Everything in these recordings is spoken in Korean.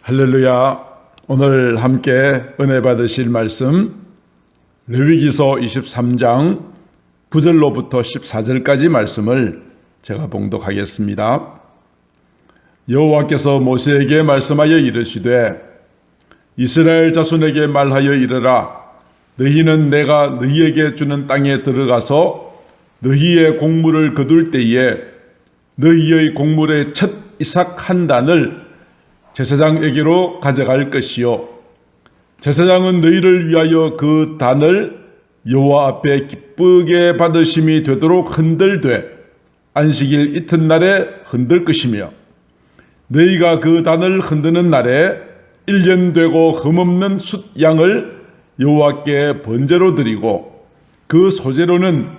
할렐루야. 오늘 함께 은혜 받으실 말씀 레위기서 23장 9절로부터 14절까지 말씀을 제가 봉독하겠습니다. 여호와께서 모세에게 말씀하여 이르시되 이스라엘 자손에게 말하여 이르라. 너희는 내가 너희에게 주는 땅에 들어가서 너희의 곡물을 거둘 때에 너희의 곡물의 첫 이삭 한 단을 제사장에게로 가져갈 것이요 제사장은 너희를 위하여 그 단을 여호와 앞에 기쁘게 받으심이 되도록 흔들되 안식일 이튿날에 흔들 것이며 너희가 그 단을 흔드는 날에 1년 되고 흠없는 숫 양을 여호와께 번제로 드리고 그 소제로는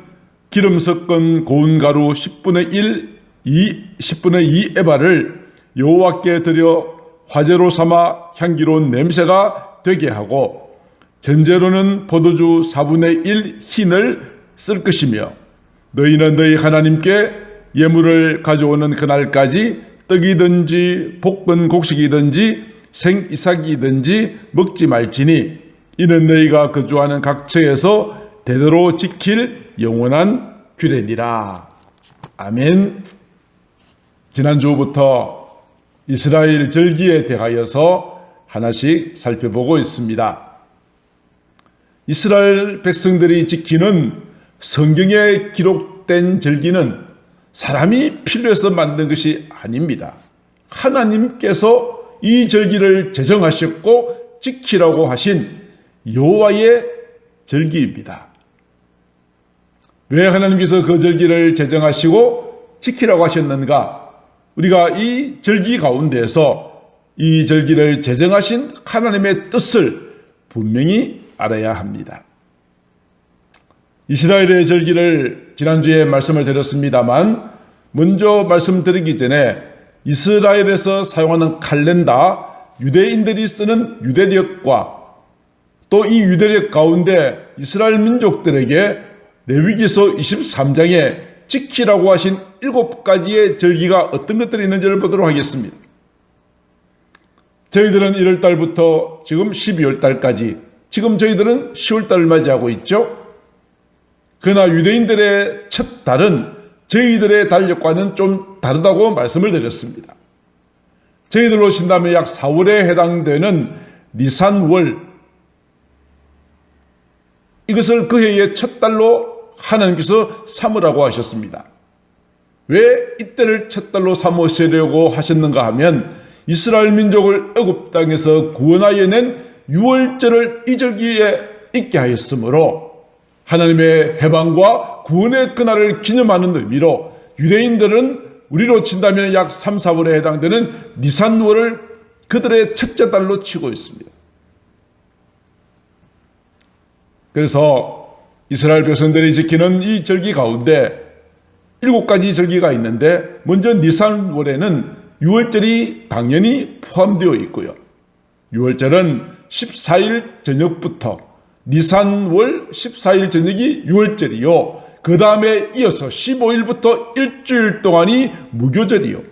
기름 섞은 고운 가루 10분의 2 에바를 여호와께 드려 화제로 삼아 향기로운 냄새가 되게 하고 전제로는 포도주 4분의 1 흰을 쓸 것이며 너희는 너희 하나님께 예물을 가져오는 그날까지 떡이든지 볶은 곡식이든지 생이삭이든지 먹지 말지니 이는 너희가 거주하는 각처에서 대대로 지킬 영원한 규례니라. 아멘. 지난주부터 이스라엘 절기에 대하여서 하나씩 살펴보고 있습니다. 이스라엘 백성들이 지키는 성경에 기록된 절기는 사람이 필요해서 만든 것이 아닙니다. 하나님께서 이 절기를 제정하셨고 지키라고 하신 여호와의 절기입니다. 왜 하나님께서 그 절기를 제정하시고 지키라고 하셨는가? 우리가 이 절기 가운데에서 이 절기를 제정하신 하나님의 뜻을 분명히 알아야 합니다. 이스라엘의 절기를 지난주에 말씀을 드렸습니다만 먼저 말씀드리기 전에 이스라엘에서 사용하는 칼렌다, 유대인들이 쓰는 유대력과 또 이 유대력 가운데 이스라엘 민족들에게 레위기서 23장에 지키라고 하신 7가지의 절기가 어떤 것들이 있는지를 보도록 하겠습니다. 저희들은 1월달부터 지금 12월달까지 지금 저희들은 10월달을 맞이하고 있죠. 그러나 유대인들의 첫 달은 저희들의 달력과는 좀 다르다고 말씀을 드렸습니다. 저희들로 친다면 약 4월에 해당되는 니산월, 이것을 그 해의 첫 달로 하나님께서 삼으라고 하셨습니다. 왜 이때를 첫 달로 삼으시려고 하셨는가 하면 이스라엘 민족을 애굽 땅에서 구원하여 낸 유월절을 이 절기에 있게 하였으므로 하나님의 해방과 구원의 그날을 기념하는 의미로 유대인들은 우리로 친다면 약 3, 4월에 해당되는 니산월을 그들의 첫째 달로 치고 있습니다. 그래서 이스라엘 백성들이 지키는 이 절기 가운데 7가지 절기가 있는데 먼저 니산월에는 유월절이 당연히 포함되어 있고요. 유월절은 14일 저녁부터 니산월 14일 저녁이 유월절이요. 그 다음에 이어서 15일부터 일주일 동안이 무교절이요.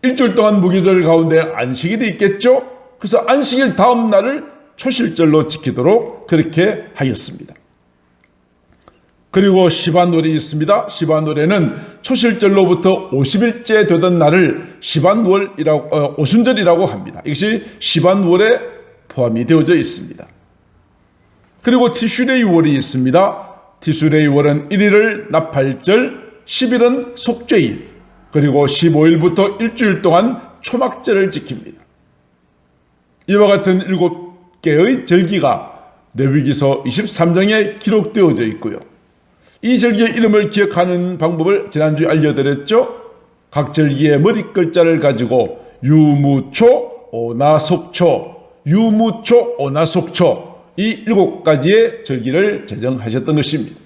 일주일 동안 무교절 가운데 안식일이 있겠죠. 그래서 안식일 다음 날을 초실절로 지키도록 그렇게 하였습니다. 그리고 시반월이 있습니다. 시반월에는 초실절로부터 50일째 되던 날을 시반월이라고 오순절이라고 합니다. 이것이 시반월에 포함이 되어져 있습니다. 그리고 티슈레이월이 있습니다. 티슈레이월은 1일을 나팔절, 10일은 속죄일, 그리고 15일부터 일주일 동안 초막절을 지킵니다. 이와 같은 7개의 절기가 레위기서 23장에 기록되어져 있고요. 이 절기의 이름을 기억하는 방법을 지난주에 알려드렸죠. 각 절기의 머리 글자를 가지고 유무초, 오나속초, 유무초, 오나속초 이 7가지의 절기를 제정하셨던 것입니다.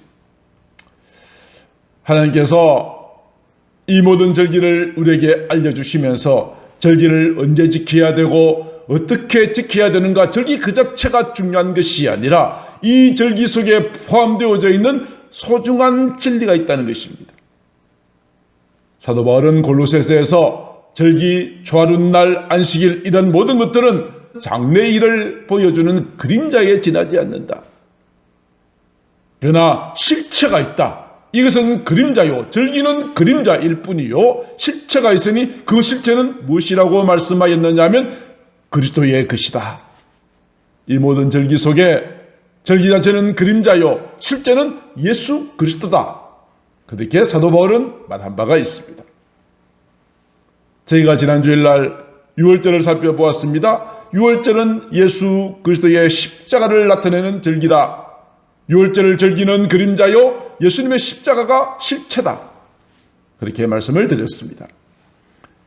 하나님께서 이 모든 절기를 우리에게 알려주시면서 절기를 언제 지켜야 되고 어떻게 지켜야 되는가, 절기 그 자체가 중요한 것이 아니라 이 절기 속에 포함되어져 있는 소중한 진리가 있다는 것입니다. 사도 바울은 골로새서에서 절기, 초하룻날, 안식일 이런 모든 것들은 장래일을 보여주는 그림자에 지나지 않는다. 그러나 실체가 있다. 이것은 그림자요. 절기는 그림자일 뿐이요. 실체가 있으니 그 실체는 무엇이라고 말씀하였느냐 하면 그리스도의 것이다. 이 모든 절기 속에 절기 자체는 그림자요. 실제는 예수 그리스도다. 그렇게 사도 바울은 말한 바가 있습니다. 저희가 지난 주일날 유월절을 살펴보았습니다. 유월절은 예수 그리스도의 십자가를 나타내는 절기다. 유월절 절기는 그림자요, 예수님의 십자가가 실체다. 그렇게 말씀을 드렸습니다.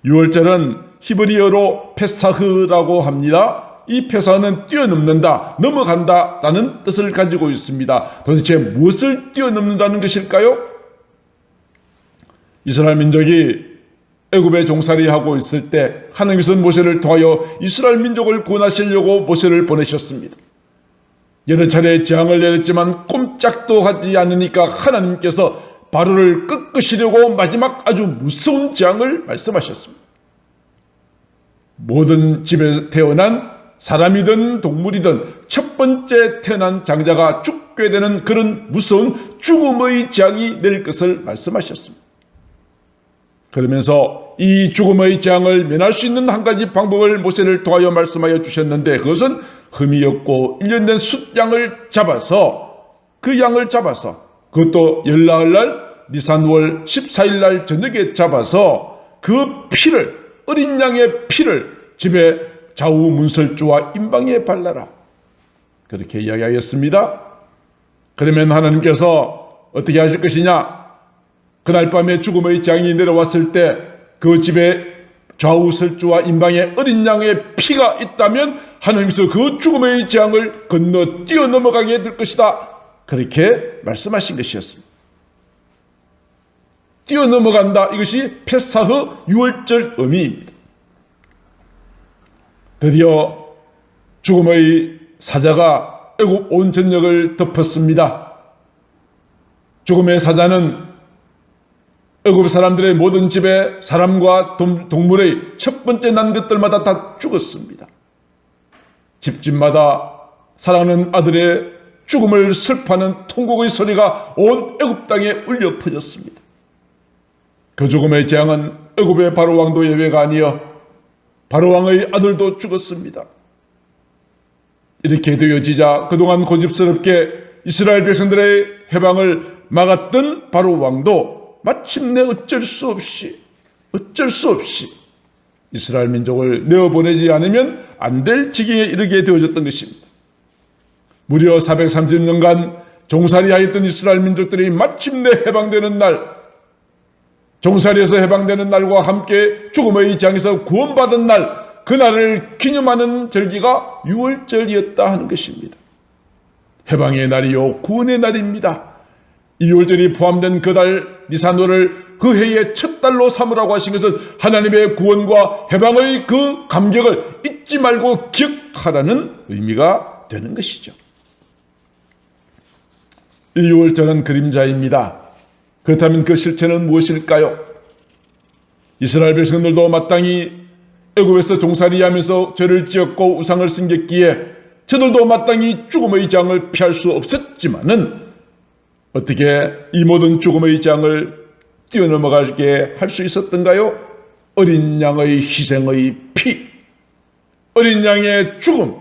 유월절은 히브리어로 페사흐라고 합니다. 이 페사흐는 뛰어넘는다, 넘어간다 라는 뜻을 가지고 있습니다. 도대체 무엇을 뛰어넘는다는 것일까요? 이스라엘 민족이 애굽에 종살이하고 있을 때 하나님께서 모세를 통하여 이스라엘 민족을 구원하시려고 모세를 보내셨습니다. 여러 차례 재앙을 내렸지만 꼼짝도 하지 않으니까 하나님께서 바로를 꺾으시려고 마지막 아주 무서운 재앙을 말씀하셨습니다. 모든 집에 태어난 사람이든 동물이든 첫 번째 태어난 장자가 죽게 되는 그런 무서운 죽음의 재앙이 내릴 것을 말씀하셨습니다. 그러면서 이 죽음의 재앙을 면할 수 있는 한 가지 방법을 모세를 통하여 말씀하여 주셨는데, 그것은 흠이었고 1년 된 숫양을 잡아서, 그 양을 잡아서, 그것도 열나흘날 니산월 14일날 저녁에 잡아서 그 피를, 어린 양의 피를 집에 좌우 문설주와 임방에 발라라. 그렇게 이야기하였습니다. 그러면 하나님께서 어떻게 하실 것이냐? 그날 밤에 죽음의 재앙이 내려왔을 때 그 집에 좌우 설주와 임방에 어린 양의 피가 있다면 하나님께서 그 죽음의 재앙을 건너 뛰어넘어가게 될 것이다. 그렇게 말씀하신 것이었습니다. 뛰어넘어간다. 이것이 페사흐 유월절 의미입니다. 드디어 죽음의 사자가 애굽 온 전역을 덮었습니다. 죽음의 사자는 애굽 사람들의 모든 집에 사람과 동물의 첫 번째 난 것들마다 다 죽었습니다. 집집마다 사랑하는 아들의 죽음을 슬퍼하는 통곡의 소리가 온 애굽 땅에 울려 퍼졌습니다. 그 죽음의 재앙은 애굽의 바로 왕도 예외가 아니여 바로 왕의 아들도 죽었습니다. 이렇게 되어지자 그동안 고집스럽게 이스라엘 백성들의 해방을 막았던 바로 왕도 마침내 어쩔 수 없이 이스라엘 민족을 내어보내지 않으면 안 될 지경에 이르게 되어졌던 것입니다. 무려 430년간 종살이하였던 이스라엘 민족들이 마침내 해방되는 날, 종살이에서 해방되는 날과 함께 죽음의 재앙에서 구원받은 날, 그날을 기념하는 절기가 유월절이었다 하는 것입니다. 해방의 날이요 구원의 날입니다. 이 유월절이 포함된 그 달 니산월을 그 해의 첫 달로 삼으라고 하신 것은 하나님의 구원과 해방의 그 감격을 잊지 말고 기억하라는 의미가 되는 것이죠. 이 유월절은 그림자입니다. 그렇다면 그 실체는 무엇일까요? 이스라엘 백성들도 마땅히 애굽에서 종살이하면서 죄를 지었고 우상을 섬겼기에 저들도 마땅히 죽음의 재앙을 피할 수 없었지만은 어떻게 이 모든 죽음의 재앙을 뛰어넘어가게 할 수 있었던가요? 어린 양의 희생의 피, 어린 양의 죽음.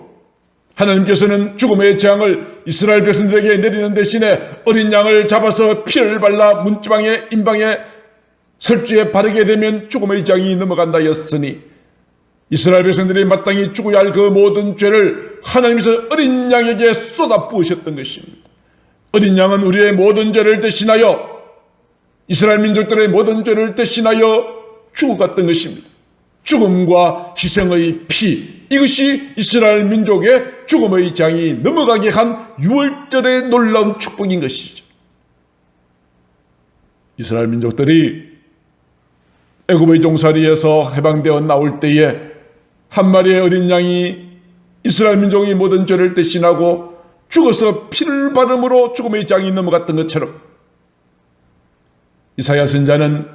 하나님께서는 죽음의 재앙을 이스라엘 백성들에게 내리는 대신에 어린 양을 잡아서 피를 발라 문지방에 임방에 설주에 바르게 되면 죽음의 재앙이 넘어간다 했으니, 이스라엘 백성들이 마땅히 죽어야 할 그 모든 죄를 하나님께서 어린 양에게 쏟아 부으셨던 것입니다. 어린 양은 우리의 모든 죄를 대신하여, 이스라엘 민족들의 모든 죄를 대신하여 죽어갔던 것입니다. 죽음과 희생의 피, 이것이 이스라엘 민족의 죽음의 재앙이 넘어가게 한 유월절의 놀라운 축복인 것이죠. 이스라엘 민족들이 애굽의 종살이에서 해방되어 나올 때에 한 마리의 어린 양이 이스라엘 민족의 모든 죄를 대신하고 죽어서 피를 바름으로 죽음의 재앙이 넘어갔던 것처럼, 이사야 선지자는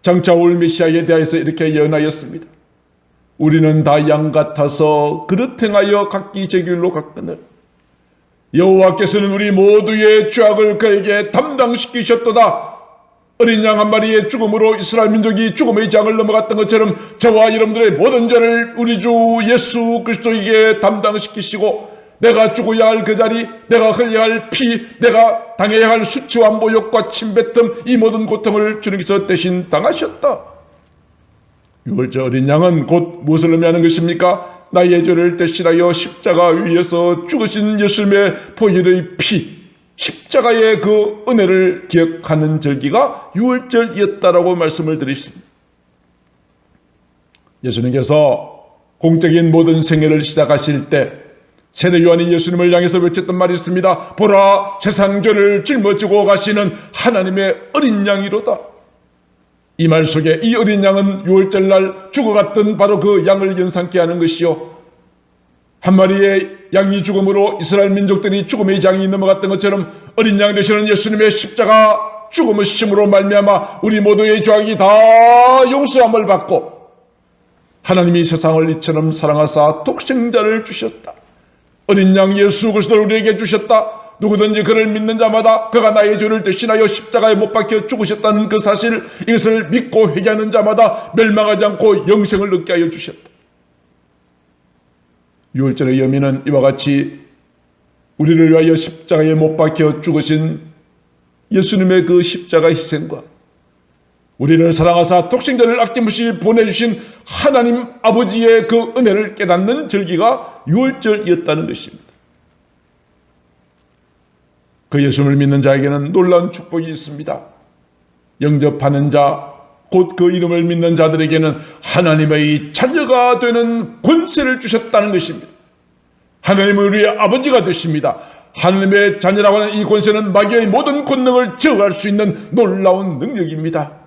장차 올 메시아에 대하여서 이렇게 예언하였습니다. 우리는 다 양 같아서 그릇 행하여 각기 제 길로 갔거늘 여호와께서는 우리 모두의 죄악을 그에게 담당시키셨도다. 어린 양 한 마리의 죽음으로 이스라엘 민족이 죽음의 장을 넘어갔던 것처럼 저와 여러분들의 모든 죄를 우리 주 예수 그리스도에게 담당시키시고 내가 죽어야 할 그 자리, 내가 흘려야 할 피, 내가 당해야 할 수치와 모욕과 침뱉음, 이 모든 고통을 주님께서 대신 당하셨다. 유월절 어린 양은 곧 무엇을 의미하는 것입니까? 나의 죄를 대신하여 십자가 위에서 죽으신 예수님의 보혈의 피, 십자가의 그 은혜를 기억하는 절기가 유월절이었다라고 말씀을 드리십니다. 예수님께서 공적인 모든 생애를 시작하실 때 세례 요한이 예수님을 향해서 외쳤던 말이 있습니다. 보라, 세상 죄를 짊어지고 가시는 하나님의 어린 양이로다. 이 말 속에 이 어린 양은 유월절날 죽어갔던 바로 그 양을 연상케 하는 것이요, 한 마리의 양이 죽음으로 이스라엘 민족들이 죽음의 장이 넘어갔던 것처럼 어린 양 되시는 예수님의 십자가 죽음의심으로 말미암아 우리 모두의 죄악이 다 용서함을 받고 하나님이 세상을 이처럼 사랑하사 독생자를 주셨다. 어린 양 예수 그리스도를 우리에게 주셨다. 누구든지 그를 믿는 자마다 그가 나의 죄를 대신하여 십자가에 못 박혀 죽으셨다는 그 사실, 이것을 믿고 회개하는 자마다 멸망하지 않고 영생을 얻게 하여 주셨다. 유월절의 의미는 이와 같이 우리를 위하여 십자가에 못 박혀 죽으신 예수님의 그 십자가 희생과 우리를 사랑하사 독생자를 아낌없이 보내주신 하나님 아버지의 그 은혜를 깨닫는 절기가 유월절이었다는 것입니다. 그 예수님을 믿는 자에게는 놀라운 축복이 있습니다. 영접하는 자, 곧 그 이름을 믿는 자들에게는 하나님의 자녀가 되는 권세를 주셨다는 것입니다. 하나님은 우리의 아버지가 되십니다. 하나님의 자녀라고 하는 이 권세는 마귀의 모든 권능을 제어할 수 있는 놀라운 능력입니다.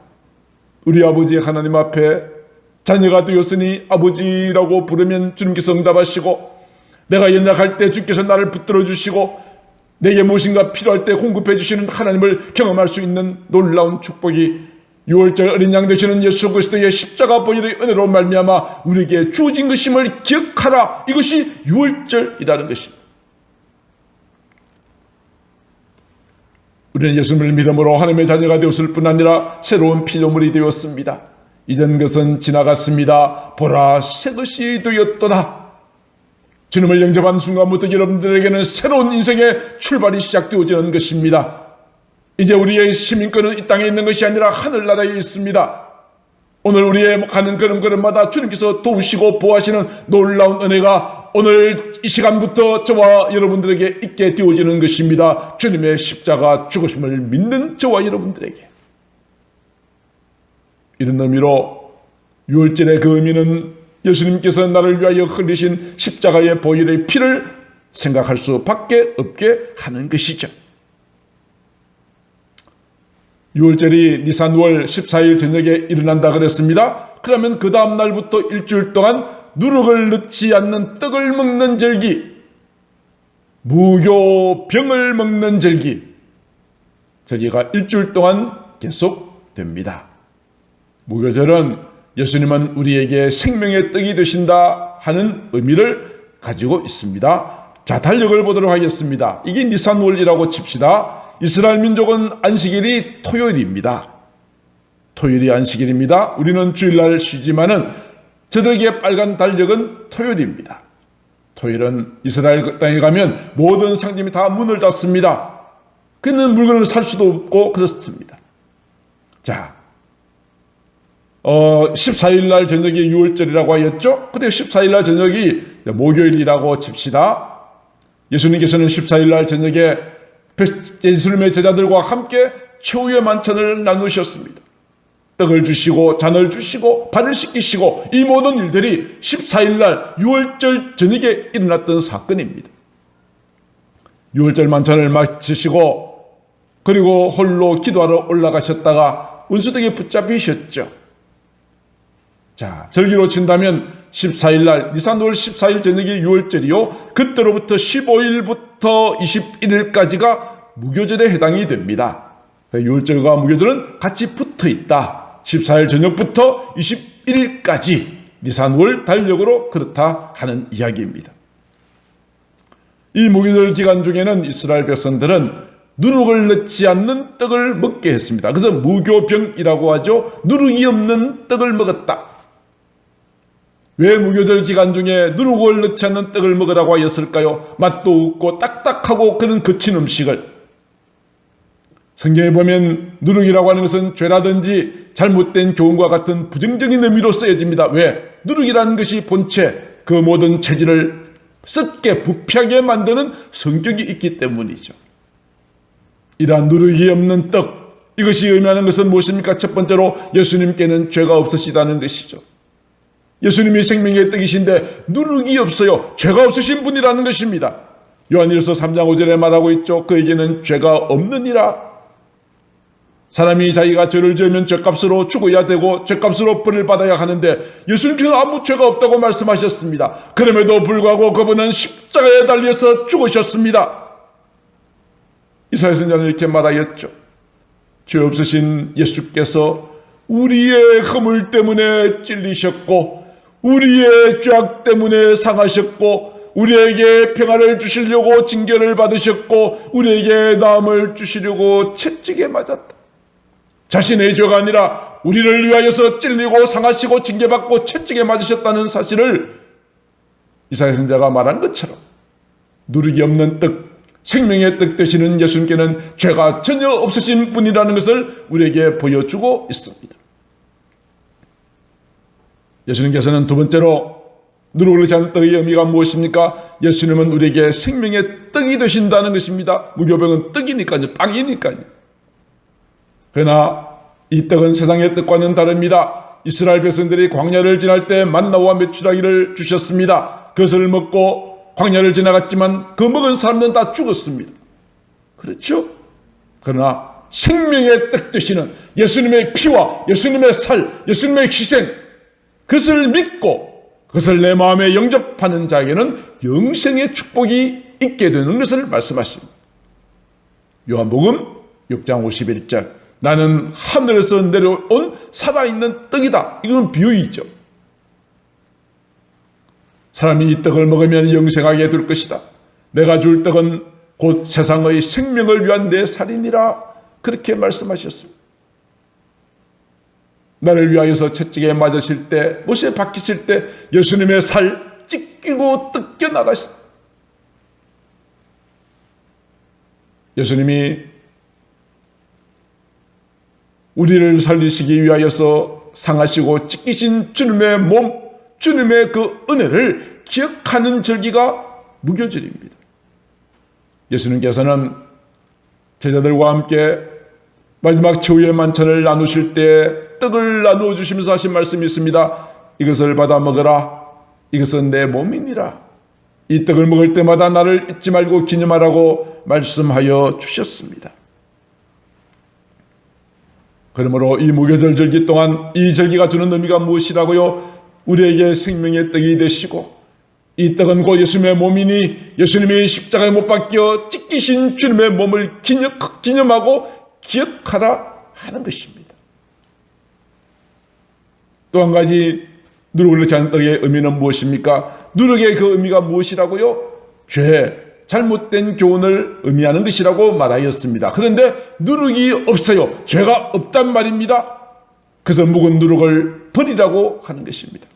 우리 아버지 하나님 앞에 자녀가 되었으니 아버지라고 부르면 주님께서 응답하시고, 내가 연약할 때 주께서 나를 붙들어 주시고 내게 무엇인가 필요할 때 공급해 주시는 하나님을 경험할 수 있는 놀라운 축복이 유월절 어린 양 되시는 예수 그리스도의 십자가 보혈의 은혜로 말미암아 우리에게 주어진 것임을 기억하라. 이것이 유월절이라는 것입니다. 우리는 예수님을 믿음으로 하나님의 자녀가 되었을 뿐 아니라 새로운 피조물이 되었습니다. 이전 것은 지나갔습니다. 보라, 새 것이 되었도다. 주님을 영접한 순간부터 여러분들에게는 새로운 인생의 출발이 시작되어지는 것입니다. 이제 우리의 시민권은 이 땅에 있는 것이 아니라 하늘나라에 있습니다. 오늘 우리의 가는 걸음걸음마다 주님께서 도우시고 보호하시는 놀라운 은혜가 오늘 이 시간부터 저와 여러분들에게 있게 되어지는 것입니다. 주님의 십자가 죽으심을 믿는 저와 여러분들에게. 이런 의미로 유월절의 그 의미는 예수님께서 나를 위하여 흘리신 십자가의 보혈의 피를 생각할 수밖에 없게 하는 것이죠. 유월절이 니산월 14일 저녁에 일어난다 그랬습니다. 그러면 그 다음 날부터 일주일 동안 누룩을 넣지 않는 떡을 먹는 절기, 무교병을 먹는 절기가 일주일 동안 계속됩니다. 무교절은 예수님은 우리에게 생명의 떡이 되신다 하는 의미를 가지고 있습니다. 자, 달력을 보도록 하겠습니다. 이게 니산월이라고 칩시다. 이스라엘 민족은 안식일이 토요일입니다. 토요일이 안식일입니다. 우리는 주일날 쉬지만은 저들에게 빨간 달력은 토요일입니다. 토요일은 이스라엘 땅에 가면 모든 상점이 다 문을 닫습니다. 그는 물건을 살 수도 없고 그렇습니다. 자, 14일 날 저녁이 유월절이라고 하였죠? 그래, 14일 날 저녁이 목요일이라고 칩시다. 예수님께서는 14일 날 저녁에 예수님의 제자들과 함께 최후의 만찬을 나누셨습니다. 떡을 주시고 잔을 주시고 발을 씻기시고 이 모든 일들이 14일 날 유월절 저녁에 일어났던 사건입니다. 유월절 만찬을 마치시고 그리고 홀로 기도하러 올라가셨다가 원수들에게 붙잡히셨죠. 자, 절기로 친다면 14일 날 니산월 14일 저녁이 유월절이요, 그때로부터 15일부터 21일까지가 무교절에 해당이 됩니다. 유월절과 무교절은 같이 붙어 있다. 14일 저녁부터 21일까지 니산월 달력으로 그렇다 하는 이야기입니다. 이 무교절 기간 중에는 이스라엘 백성들은 누룩을 넣지 않는 떡을 먹게 했습니다. 그래서 무교병이라고 하죠. 누룩이 없는 떡을 먹었다. 왜 무교절 기간 중에 누룩을 넣지 않는 떡을 먹으라고 하였을까요? 맛도 없고 딱딱하고 그런 거친 음식을. 성경에 보면 누룩이라고 하는 것은 죄라든지 잘못된 교훈과 같은 부정적인 의미로 쓰여집니다. 왜? 누룩이라는 것이 본체, 그 모든 체질을 썩게 부패하게 만드는 성격이 있기 때문이죠. 이러한 누룩이 없는 떡, 이것이 의미하는 것은 무엇입니까? 첫 번째로 예수님께는 죄가 없으시다는 것이죠. 예수님이 생명의 떡이신데 누룩이 없어요. 죄가 없으신 분이라는 것입니다. 요한일서 3장 5절에 말하고 있죠. 그에게는 죄가 없느니라. 사람이 자기가 죄를 지으면 죄값으로 죽어야 되고 죄값으로 벌을 받아야 하는데 예수님께서는 아무 죄가 없다고 말씀하셨습니다. 그럼에도 불구하고 그분은 십자가에 달려서 죽으셨습니다. 이사야 선지자는 이렇게 말하였죠. 죄 없으신 예수께서 우리의 허물 때문에 찔리셨고 우리의 죄악 때문에 상하셨고 우리에게 평안을 주시려고 징계를 받으셨고 우리에게 나음을 주시려고 채찍에 맞았다. 자신의 죄가 아니라 우리를 위하여서 찔리고 상하시고 징계받고 채찍에 맞으셨다는 사실을 이사야 선지자가 말한 것처럼 누룩이 없는 떡, 생명의 떡 되시는 예수님께는 죄가 전혀 없으신 분이라는 것을 우리에게 보여주고 있습니다. 예수님께서는 두 번째로 누룩을 넣지 않은 떡의 의미가 무엇입니까? 예수님은 우리에게 생명의 떡이 되신다는 것입니다. 무교병은 떡이니까요. 빵이니까요. 그러나 이 떡은 세상의 떡과는 다릅니다. 이스라엘 백성들이 광야를 지날 때 만나와 메추라기를 주셨습니다. 그것을 먹고 광야를 지나갔지만 그 먹은 사람들은 다 죽었습니다. 그렇죠? 그러나 생명의 떡 되시는 예수님의 피와 예수님의 살, 예수님의 희생, 그것을 믿고 그것을 내 마음에 영접하는 자에게는 영생의 축복이 있게 되는 것을 말씀하십니다. 요한복음 6장 51절 나는 하늘에서 내려온 살아있는 떡이다. 이건 비유이죠. 사람이 이 떡을 먹으면 영생하게 될 것이다. 내가 줄 떡은 곧 세상의 생명을 위한 내 살이니라. 그렇게 말씀하셨습니다. 나를 위하여서 채찍에 맞으실 때, 못에 박히실 때 예수님의 살 찢기고 뜯겨 나가십니다. 예수님이 우리를 살리시기 위하여서 상하시고 찢기신 주님의 몸, 주님의 그 은혜를 기억하는 절기가 무교절입니다. 예수님께서는 제자들과 함께 마지막 최후의 만찬을 나누실 때 떡을 나누어 주시면서 하신 말씀이 있습니다. 이것을 받아 먹으라. 이것은 내 몸이니라. 이 떡을 먹을 때마다 나를 잊지 말고 기념하라고 말씀하여 주셨습니다. 그러므로 이 무교절 절기 동안 이 절기가 주는 의미가 무엇이라고요? 우리에게 생명의 떡이 되시고 이 떡은 곧 예수님의 몸이니 예수님이 십자가에 못 박혀 찢기신 주님의 몸을 기념하고 기억하라 하는 것입니다. 또 한 가지 누룩을 넣지 않은 떡의 의미는 무엇입니까? 누룩의 그 의미가 무엇이라고요? 죄, 잘못된 교훈을 의미하는 것이라고 말하였습니다. 그런데 누룩이 없어요. 죄가 없단 말입니다. 그래서 묵은 누룩을 버리라고 하는 것입니다.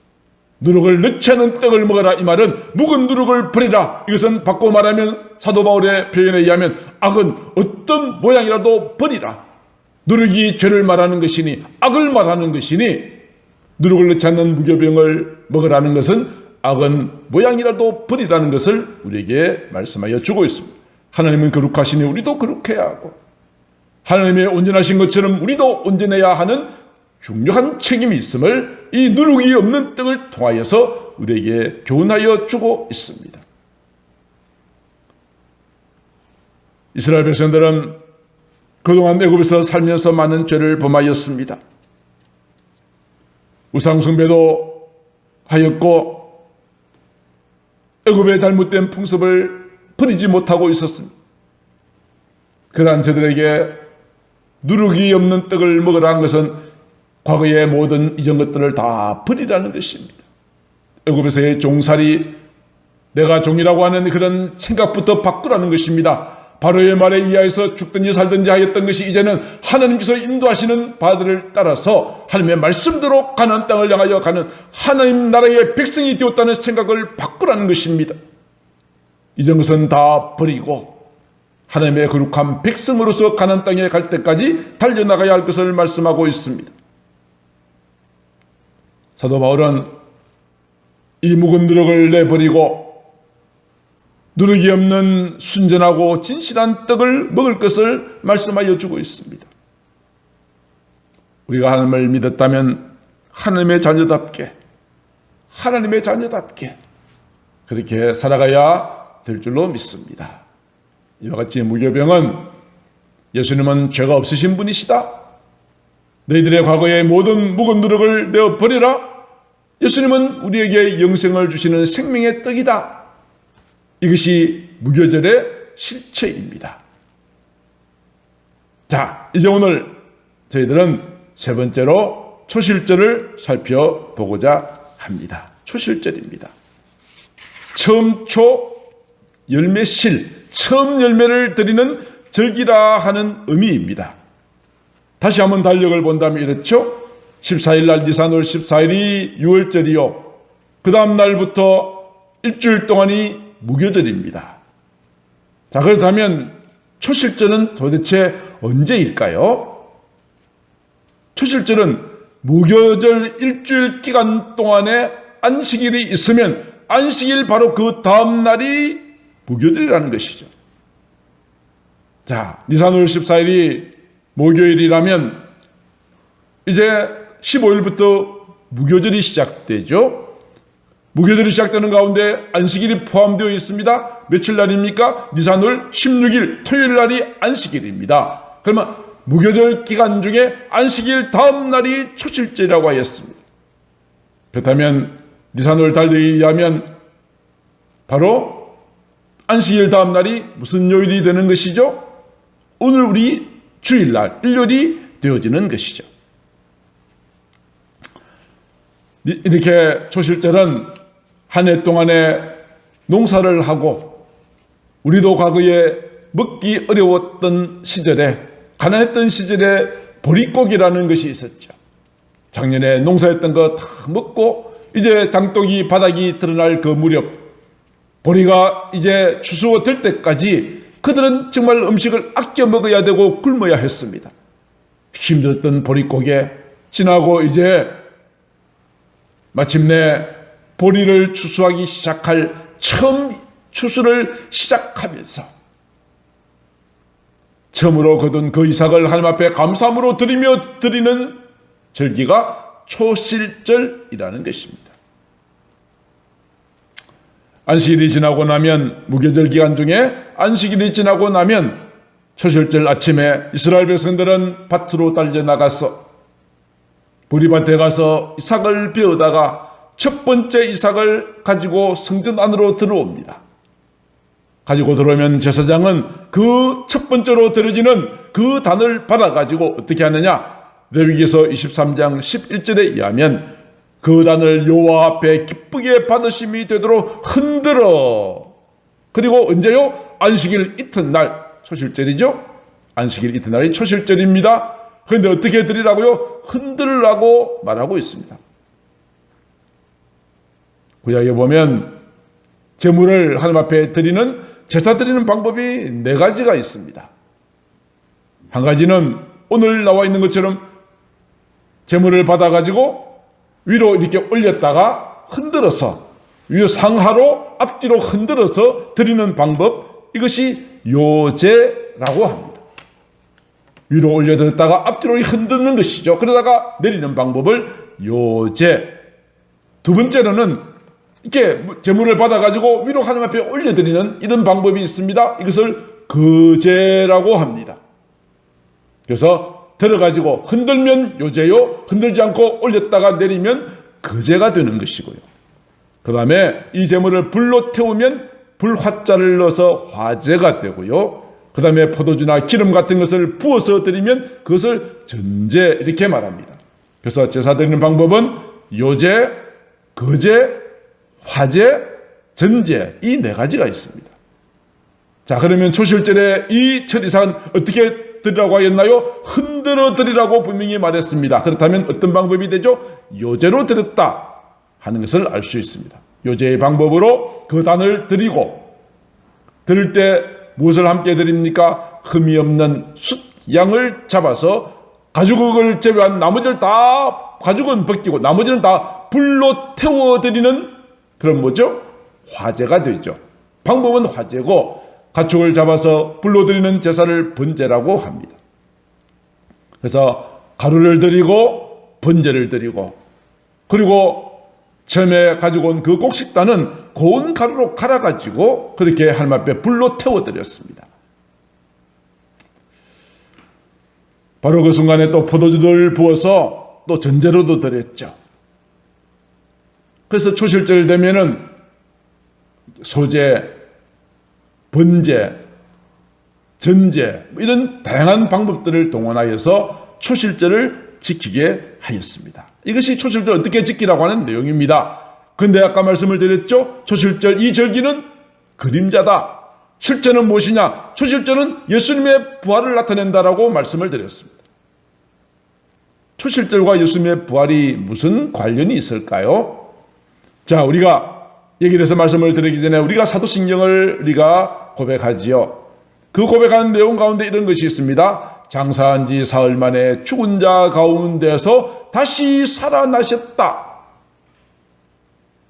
누룩을 넣지 않은 떡을 먹어라 이 말은 묵은 누룩을 버리라. 이것은 바꿔 말하면 사도 바울의 표현에 의하면 악은 어떤 모양이라도 버리라. 누룩이 죄를 말하는 것이니 악을 말하는 것이니 누룩을 넣지 않는 무교병을 먹으라는 것은 악은 모양이라도 버리라는 것을 우리에게 말씀하여 주고 있습니다. 하나님은 거룩하시니 우리도 거룩해야 하고 하나님의 온전하신 것처럼 우리도 온전해야 하는 중요한 책임이 있음을 이 누룩이 없는 떡을 통하여서 우리에게 교훈하여 주고 있습니다. 이스라엘 백성들은 그동안 애굽에서 살면서 많은 죄를 범하였습니다. 우상숭배도 하였고 애굽의 잘못된 풍습을 버리지 못하고 있었습니다. 그러한 저들에게 누룩이 없는 떡을 먹으라 한 것은 과거의 모든 이전 것들을 다 버리라는 것입니다. 애굽에서의 종살이, 내가 종이라고 하는 그런 생각부터 바꾸라는 것입니다. 바로의 말에 의하여서 죽든지 살든지 하였던 것이 이제는 하나님께서 인도하시는 바들을 따라서 하나님의 말씀대로 가나안 땅을 향하여 가는 하나님 나라의 백성이 되었다는 생각을 바꾸라는 것입니다. 이전 것은 다 버리고 하나님의 거룩한 백성으로서 가나안 땅에 갈 때까지 달려나가야 할 것을 말씀하고 있습니다. 사도 바울은 이 묵은 누룩을 내버리고 누룩이 없는 순전하고 진실한 떡을 먹을 것을 말씀하여 주고 있습니다. 우리가 하나님을 믿었다면 하나님의 자녀답게 그렇게 살아가야 될 줄로 믿습니다. 이와 같이 무교병은 예수님은 죄가 없으신 분이시다, 너희들의 과거의 모든 묵은 누룩을 내어버리라, 예수님은 우리에게 영생을 주시는 생명의 떡이다, 이것이 무교절의 실체입니다. 자, 이제 오늘 저희들은 세 번째로 초실절을 살펴보고자 합니다. 초실절입니다. 처음초 열매실, 처음 열매를 드리는 절기라 하는 의미입니다. 다시 한번 달력을 본다면 이렇죠. 14일 날 니산월 14일이 6월절이요. 그 다음 날부터 일주일 동안이 무교절입니다. 자, 그렇다면 초실절은 도대체 언제일까요? 초실절은 무교절 일주일 기간 동안에 안식일이 있으면 안식일 바로 그 다음 날이 무교절이라는 것이죠. 자, 니산월 14일이 목요일이라면 이제 15일부터 무교절이 시작되죠. 무교절이 시작되는 가운데 안식일이 포함되어 있습니다. 며칠 날입니까? 니산월 16일 토요일 날이 안식일입니다. 그러면 무교절 기간 중에 안식일 다음 날이 초실절이라고 하였습니다. 그렇다면 니산월 달력에 의하면 바로 안식일 다음 날이 무슨 요일이 되는 것이죠? 오늘 우리 주일날, 일요일이 되어지는 것이죠. 이렇게 초실절은 한 해 동안에 농사를 하고, 우리도 과거에 먹기 어려웠던 시절에, 가난했던 시절에 보릿고기라는 것이 있었죠. 작년에 농사했던 거 다 먹고 이제 장독이 바닥이 드러날 그 무렵, 보리가 이제 추수될 때까지 그들은 정말 음식을 아껴 먹어야 되고 굶어야 했습니다. 힘들었던 보릿고개 지나고 이제 마침내 보리를 추수하기 시작할 처음 추수를 시작하면서 처음으로 거둔 그 이삭을 하나님 앞에 감사함으로 드리며 드리는 절기가 초실절이라는 것입니다. 안식일이 지나고 나면, 무교절 기간 중에 안식일이 지나고 나면 초실절 아침에 이스라엘 백성들은 밭으로 달려나가서 보리밭에 가서 이삭을 베어다가 첫 번째 이삭을 가지고 성전 안으로 들어옵니다. 가지고 들어오면 제사장은 그 첫 번째로 드려지는 그 단을 받아가지고 어떻게 하느냐? 레위기서 23장 11절에 의하면 그 단을 여호와 앞에 기쁘게 받으심이 되도록 흔들어. 그리고 언제요? 안식일 이튿날, 초실절이죠. 안식일 이튿날이 초실절입니다. 그런데 어떻게 드리라고요? 흔들라고 말하고 있습니다. 구약에 보면 제물을 하나님 앞에 드리는, 제사 드리는 방법이 네 가지가 있습니다. 한 가지는 오늘 나와 있는 것처럼 제물을 받아가지고 위로 이렇게 올렸다가 흔들어서, 위로 상하로 앞뒤로 흔들어서 드리는 방법, 이것이 요제라고 합니다. 위로 올려드렸다가 앞뒤로 흔드는 것이죠. 그러다가 내리는 방법을 요제. 두 번째로는 이렇게 제물을 받아가지고 위로 하나님 앞에 올려드리는 이런 방법이 있습니다. 이것을 거제라고 합니다. 그래서 들어가지고 흔들면 요제요, 흔들지 않고 올렸다가 내리면 거제가 되는 것이고요. 그 다음에 이 제물을 불로 태우면 불화자를 넣어서 화제가 되고요. 그 다음에 포도주나 기름 같은 것을 부어서 드리면 그것을 전제, 이렇게 말합니다. 그래서 제사 드리는 방법은 요제, 거제, 화제, 전제 이 네 가지가 있습니다. 자, 그러면 초실절에 이 첫 이삭은 어떻게 드리라고 하였나요? 흔들어 드리라고 분명히 말했습니다. 그렇다면 어떤 방법이 되죠? 요제로 드렸다 하는 것을 알 수 있습니다. 요제의 방법으로 그 단을 드리고, 드릴 때 무엇을 함께 드립니까? 흠이 없는 숫 양을 잡아서 가죽을 제외한 나머지를 다 가죽은 벗기고 나머지는 다 불로 태워드리는 그런 뭐죠? 화제가 되죠. 방법은 화제고, 가축을 잡아서 불로 드리는 제사를 번제라고 합니다. 그래서 가루를 드리고 번제를 드리고, 그리고 처음에 가지고 온 그 곡식단은 고운 가루로 갈아가지고 그렇게 하나님 앞에 불로 태워드렸습니다. 바로 그 순간에 또 포도주를 부어서 또 전제로도 드렸죠. 그래서 초실절 되면은 소제, 번제, 전제 이런 다양한 방법들을 동원하여서 초실절을 지키게 하였습니다. 이것이 초실절 어떻게 지키라고 하는 내용입니다. 그런데 아까 말씀을 드렸죠. 초실절 이 절기는 그림자다. 실제는 무엇이냐? 초실절은 예수님의 부활을 나타낸다라고 말씀을 드렸습니다. 초실절과 예수님의 부활이 무슨 관련이 있을까요? 자, 우리가 여기에 대해서 말씀을 드리기 전에 우리가 사도신경을 우리가 고백하지요. 그 고백하는 내용 가운데 이런 것이 있습니다. 장사한 지 사흘 만에 죽은 자 가운데서 다시 살아나셨다.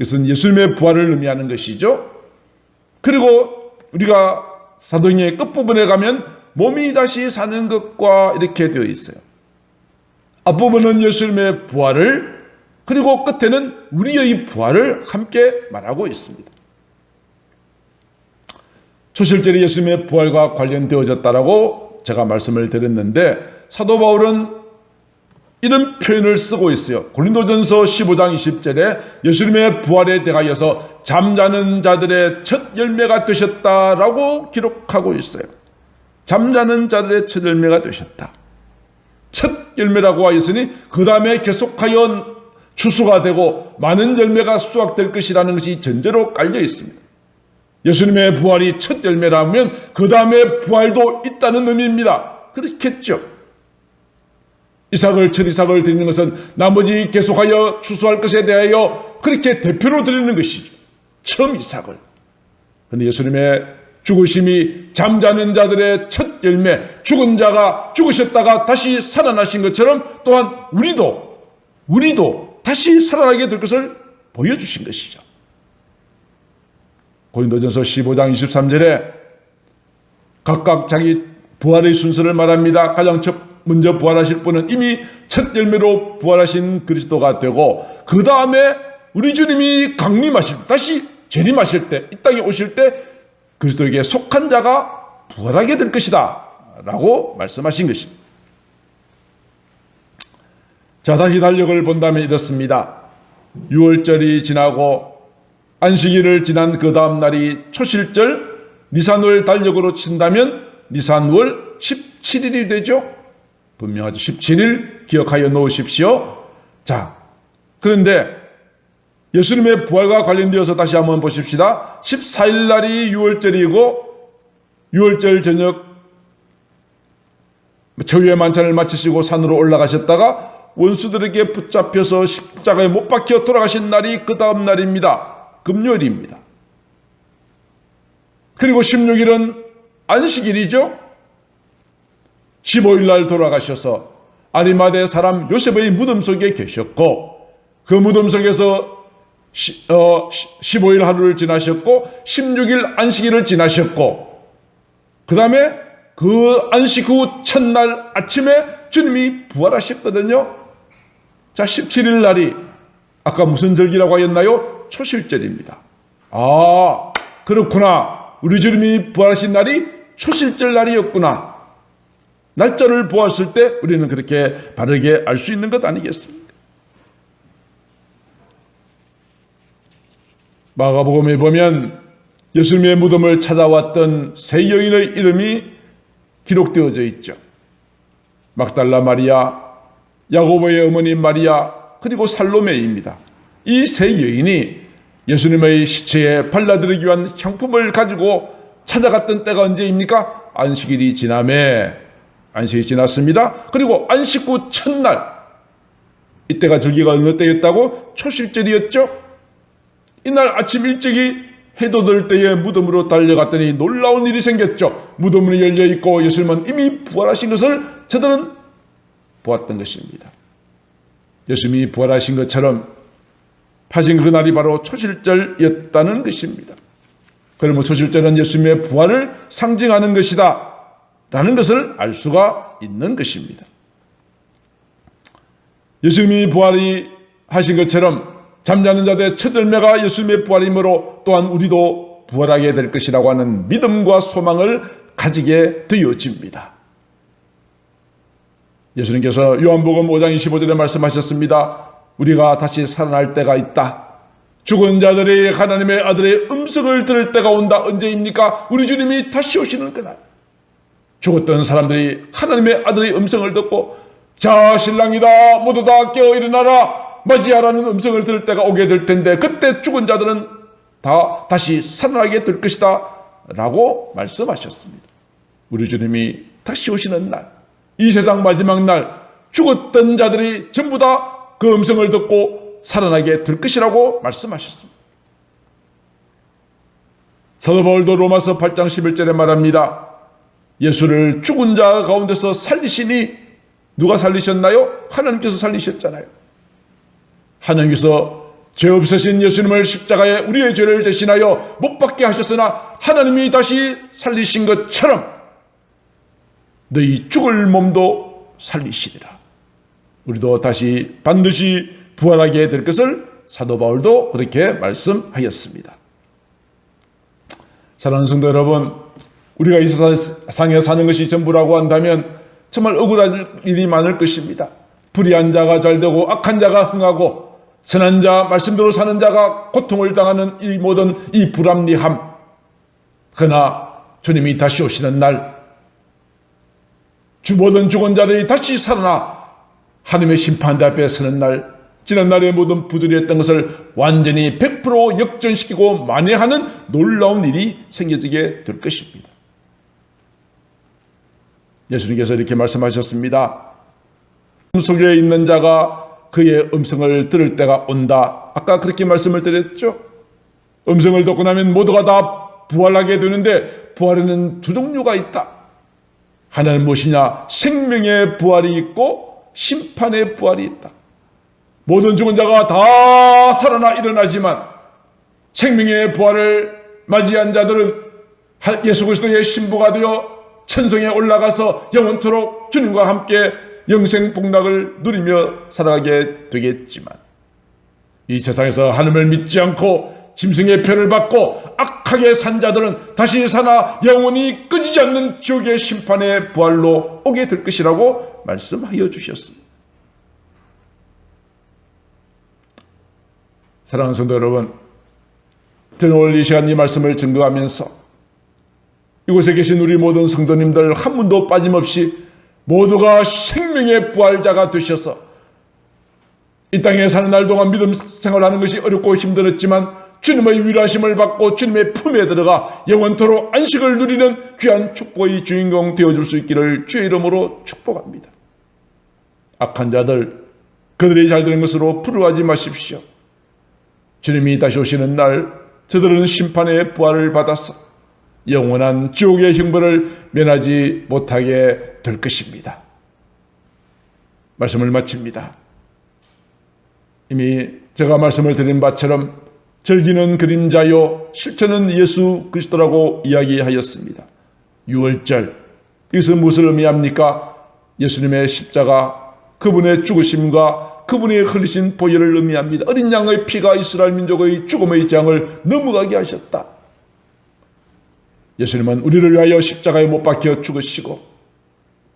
이것은 예수님의 부활을 의미하는 것이죠. 그리고 우리가 사도행전의 끝부분에 가면 몸이 다시 사는 것과 이렇게 되어 있어요. 앞부분은 예수님의 부활을, 그리고 끝에는 우리의 부활을 함께 말하고 있습니다. 초실절이 예수님의 부활과 관련되어졌다라고 제가 말씀을 드렸는데, 사도 바울은 이런 표현을 쓰고 있어요. 고린도전서 15장 20절에 예수님의 부활에 대하여서 잠자는 자들의 첫 열매가 되셨다라고 기록하고 있어요. 잠자는 자들의 첫 열매가 되셨다. 첫 열매라고 하였으니 그 다음에 계속하여 추수가 되고 많은 열매가 수확될 것이라는 것이 전제로 깔려 있습니다. 예수님의 부활이 첫 열매라면 그 다음에 부활도 있다는 의미입니다. 그렇겠죠. 첫 이삭을 드리는 것은 나머지 계속하여 추수할 것에 대하여 그렇게 대표로 드리는 것이죠. 처음 이삭을. 그런데 예수님의 죽으심이 잠자는 자들의 첫 열매, 죽은 자가 죽으셨다가 다시 살아나신 것처럼 또한 우리도 다시 살아나게 될 것을 보여주신 것이죠. 고린도전서 15장 23절에 각각 자기 부활의 순서를 말합니다. 가장 먼저 부활하실 분은 이미 첫 열매로 부활하신 그리스도가 되고, 그 다음에 우리 주님이 강림하실, 다시 재림하실 때, 이 땅에 오실 때 그리스도에게 속한 자가 부활하게 될 것이다 라고 말씀하신 것입니다. 자, 다시 달력을 본다면 이렇습니다. 6월절이 지나고 안식일을 지난 그 다음 날이 초실절, 니산월 달력으로 친다면 니산월 17일이 되죠. 분명하죠. 17일 기억하여 놓으십시오. 자, 그런데 예수님의 부활과 관련되어서 다시 한번 보십시다. 14일 날이 6월절이고 6월절 저녁 최후의 만찬을 마치시고 산으로 올라가셨다가 원수들에게 붙잡혀서 십자가에 못 박혀 돌아가신 날이 그 다음 날입니다. 금요일입니다. 그리고 16일은 안식일이죠. 15일 날 돌아가셔서 아리마대 사람 요셉의 무덤 속에 계셨고, 그 무덤 속에서 15일 하루를 지나셨고 16일 안식일을 지나셨고, 그 다음에 그 안식 후 첫날 아침에 주님이 부활하셨거든요. 자, 17일 날이 아까 무슨 절기라고 하였나요? 초실절입니다. 아, 그렇구나. 우리 주님이 부활하신 날이 초실절 날이었구나. 날짜를 보았을 때 우리는 그렇게 바르게 알 수 있는 것 아니겠습니까? 마가복음에 보면 예수님의 무덤을 찾아왔던 세 여인의 이름이 기록되어져 있죠. 막달라 마리아, 야고보의 어머니 마리아, 그리고 살로메입니다. 이 세 여인이 예수님의 시체에 발라드리기 위한 향품을 가지고 찾아갔던 때가 언제입니까? 안식일이 지남에, 안식일이 지났습니다. 그리고 안식 후 첫날, 이때가 절기가 어느 때였다고? 초실절이었죠. 이날 아침 일찍이 해돋을 때에 무덤으로 달려갔더니 놀라운 일이 생겼죠. 무덤문이 열려있고 예수님은 이미 부활하신 것을 저들은 보았던 것입니다. 예수님이 부활하신 것처럼 파신 그날이 바로 초실절이었다는 것입니다. 그러면 초실절은 예수님의 부활을 상징하는 것이다 라는 것을 알 수가 있는 것입니다. 예수님이 부활이 하신 것처럼 잠자는 자들의 첫 열매가 예수님의 부활이므로 또한 우리도 부활하게 될 것이라고 하는 믿음과 소망을 가지게 되어집니다. 예수님께서 요한복음 5장 25절에 말씀하셨습니다. 우리가 다시 살아날 때가 있다. 죽은 자들이 하나님의 아들의 음성을 들을 때가 온다. 언제입니까? 우리 주님이 다시 오시는 그날. 죽었던 사람들이 하나님의 아들의 음성을 듣고 자 신랑이다 모두 다 깨어 일어나라 맞이하라는 음성을 들을 때가 오게 될 텐데 그때 죽은 자들은 다 다시 살아나게 될 것이다 라고 말씀하셨습니다. 우리 주님이 다시 오시는 날, 이 세상 마지막 날 죽었던 자들이 전부 다 그 음성을 듣고 살아나게 될 것이라고 말씀하셨습니다. 사도 바울도 로마서 8장 11절에 말합니다. 예수를 죽은 자 가운데서 살리시니 누가 살리셨나요? 하나님께서 살리셨잖아요. 하나님께서 죄 없으신 예수님을 십자가에 우리의 죄를 대신하여 못 박게 하셨으나 하나님이 다시 살리신 것처럼 너희 죽을 몸도 살리시리라. 우리도 다시 반드시 부활하게 될 것을 사도 바울도 그렇게 말씀하였습니다. 사랑하는 성도 여러분, 우리가 이 세상에 사는 것이 전부라고 한다면 정말 억울할 일이 많을 것입니다. 불의한 자가 잘되고 악한 자가 흥하고 선한 자, 말씀대로 사는 자가 고통을 당하는 이 모든 이 불합리함. 그러나 주님이 다시 오시는 날 모든 죽은 자들이 다시 살아나 하나님의 심판대 앞에 서는 날, 지난날의 모든 부조리했던 것을 완전히 100% 역전시키고 만회하는 놀라운 일이 생겨지게 될 것입니다. 예수님께서 이렇게 말씀하셨습니다. 속에 있는 자가 그의 음성을 들을 때가 온다. 아까 그렇게 말씀을 드렸죠. 음성을 듣고 나면 모두가 다 부활하게 되는데 부활에는 두 종류가 있다. 하나는 무엇이냐? 생명의 부활이 있고 심판의 부활이 있다. 모든 죽은 자가 다 살아나 일어나지만 생명의 부활을 맞이한 자들은 예수 그리스도의 신부가 되어 천성에 올라가서 영원토록 주님과 함께 영생 복락을 누리며 살아가게 되겠지만 이 세상에서 하나님을 믿지 않고 짐승의 표를 받고 악하게 산 자들은 다시 사나 영원히 끊이지 않는 지옥의 심판의 부활로 오게 될 것이라고 말씀하여 주셨습니다. 사랑하는 성도 여러분, 저는 오늘 이 시간 이 말씀을 증거하면서 이곳에 계신 우리 모든 성도님들 한 분도 빠짐없이 모두가 생명의 부활자가 되셔서 이 땅에 사는 날 동안 믿음 생활하는 것이 어렵고 힘들었지만 주님의 위로하심을 받고 주님의 품에 들어가 영원토록 안식을 누리는 귀한 축복의 주인공 되어줄 수 있기를 주의 이름으로 축복합니다. 악한 자들, 그들이 잘되는 것으로 부러워하지 마십시오. 주님이 다시 오시는 날 저들은 심판의 부활을 받아서 영원한 지옥의 형벌을 면하지 못하게 될 것입니다. 말씀을 마칩니다. 이미 제가 말씀을 드린 바처럼 절기는 그림자요 실천은 예수 그리스도라고 이야기하였습니다. 6월절, 이것은 무엇을 의미합니까? 예수님의 십자가, 그분의 죽으심과 그분이 흘리신 보혈을 의미합니다. 어린 양의 피가 이스라엘 민족의 죽음의 장을 넘어가게 하셨다. 예수님은 우리를 위하여 십자가에 못 박혀 죽으시고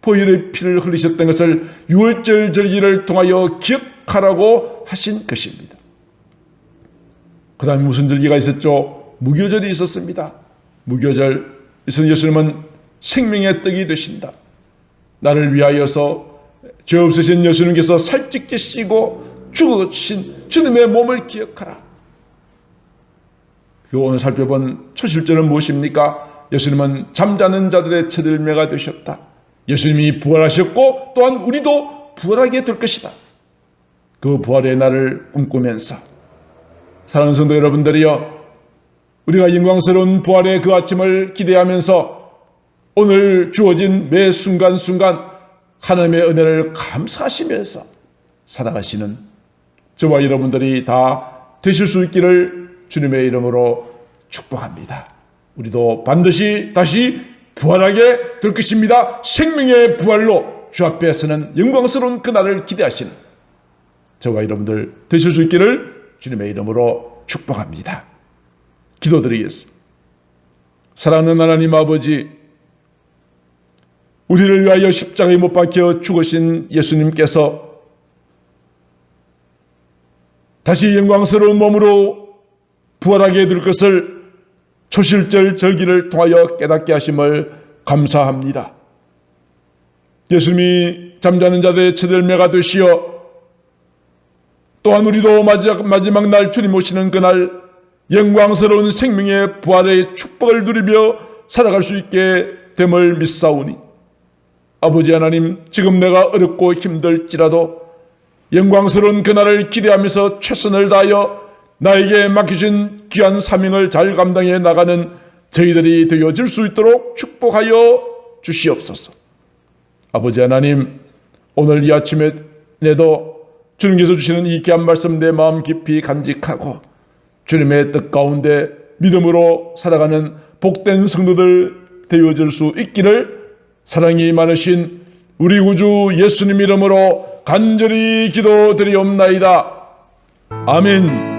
보혈의 피를 흘리셨던 것을 6월절 절기를 통하여 기억하라고 하신 것입니다. 그 다음에 무슨 절기가 있었죠? 무교절이 있었습니다. 무교절, 예수님은 생명의 떡이 되신다. 나를 위하여서 죄 없으신 예수님께서 살찌 깨시고 죽으신 주님의 몸을 기억하라. 오늘 살펴본 초실절은 무엇입니까? 예수님은 잠자는 자들의 채들매가 되셨다. 예수님이 부활하셨고 또한 우리도 부활하게 될 것이다. 그 부활의 날을 꿈꾸면서 사랑하는 성도 여러분들이여, 우리가 영광스러운 부활의 그 아침을 기대하면서 오늘 주어진 매 순간순간 하나님의 은혜를 감사하시면서 살아가시는 저와 여러분들이 다 되실 수 있기를 주님의 이름으로 축복합니다. 우리도 반드시 다시 부활하게 될 것입니다. 생명의 부활로 주 앞에 서는 영광스러운 그날을 기대하시는 저와 여러분들 되실 수 있기를 주님의 이름으로 축복합니다. 기도드리겠습니다. 사랑하는 하나님 아버지, 우리를 위하여 십자가에 못 박혀 죽으신 예수님께서 다시 영광스러운 몸으로 부활하게 될 것을 초실절 절기를 통하여 깨닫게 하심을 감사합니다. 예수님이 잠자는 자들의 채들매가 되시어 또한 우리도 마지막 날 주님 오시는 그날 영광스러운 생명의 부활의 축복을 누리며 살아갈 수 있게 됨을 믿사오니 아버지 하나님, 지금 내가 어렵고 힘들지라도 영광스러운 그날을 기대하면서 최선을 다하여 나에게 맡기신 귀한 사명을 잘 감당해 나가는 저희들이 되어질 수 있도록 축복하여 주시옵소서. 아버지 하나님, 오늘 이 아침에도 주님께서 주시는 이 귀한 말씀 내 마음 깊이 간직하고 주님의 뜻 가운데 믿음으로 살아가는 복된 성도들 되어질 수 있기를 사랑이 많으신 우리 구주 예수님 이름으로 간절히 기도드리옵나이다. 아멘.